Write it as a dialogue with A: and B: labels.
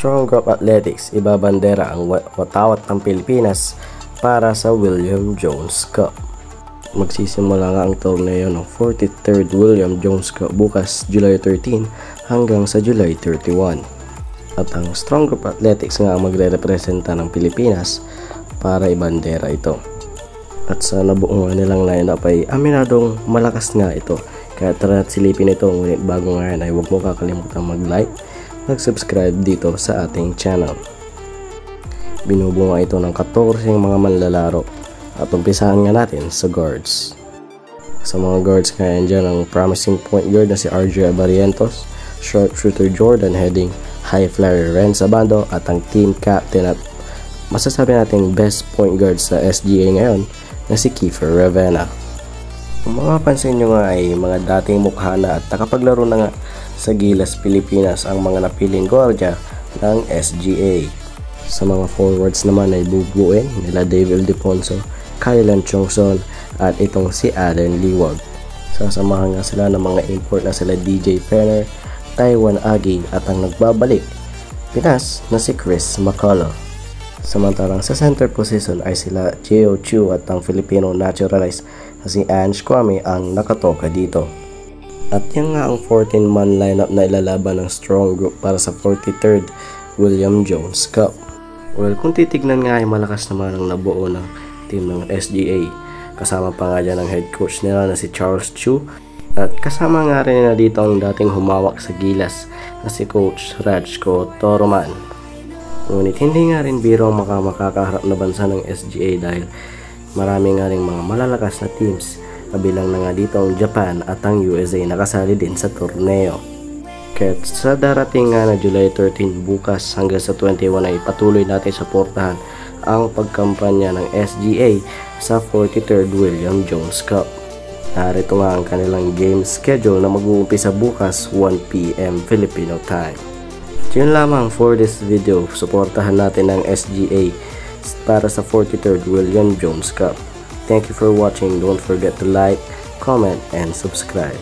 A: Strong Group Athletics ibabandera ang watawat ng Pilipinas para sa William Jones Cup. Magsisimula nga ang torneo ng 43rd William Jones Cup bukas July 13 hanggang sa July 31. At ang Strong Group Athletics nga ang magre-representa ng Pilipinas para ibandera ito. At sa nabuo nga nilang lineup ay aminadong malakas nga ito. Kaya tara at silipin ito, ngunit bago nga yan ay huwag mo kakalimutan mag-like, mag-subscribe dito sa ating channel. Binubuo nga ito ng 14 mga manlalaro at umpisahan nga natin sa guards. Sa mga guards nga yan dyan ang promising point guard na si RJ Abarientos, short shooter Jordan Heading, high flyer Ren Sabando at ang team captain at masasabi natin best point guard sa SGA ngayon na si Kiefer Ravena. Kung mapapansin nyo nga ay mga dating mukha na at nakapaglaro na nga sa Gilas Pilipinas ang mga napiling gwardiya ng SGA. Sa mga forwards naman ay bubuin nila Dave Ildefonso, Kylan Chongson at itong si Aden Liwag. Sasamahan nga sila ng mga import na sila DJ Penner, Taiwan Agi at ang nagbabalik Pinas na si Chris McCullough. Samantalang sa center position ay sila Gio Chu at ang Filipino naturalized na si Ange Kwame ang nakatoka dito. At yan nga ang 14-man lineup na ilalaban ng Strong Group para sa 43rd William Jones Cup. Well, kung titignan nga ay malakas naman ang nabuo ng team ng SGA. Kasama pa nga dyan ang head coach nila na si Charles Chu. At kasama nga rin na dito ang dating humawak sa Gilas na si Coach Rajko Toroman. Ngunit hindi nga rin biro ang makakaharap na bansa ng SGA dahil marami nga rin mga malalakas na teams. Kabilang na nga dito ang Japan at ang USA na kasali din sa torneo. Kaya sa darating nga na July 13 bukas hanggang sa 21 ay patuloy natin suportahan ang pagkampanya ng SGA sa 43rd William Jones Cup. Narito nga ang kanilang game schedule na mag-uumpisa bukas 1 PM Filipino time. Yun lamang for this video. Suportahan natin ang SGA para sa 43rd William Jones Cup. Thank you for watching. Don't forget to like, comment, and subscribe.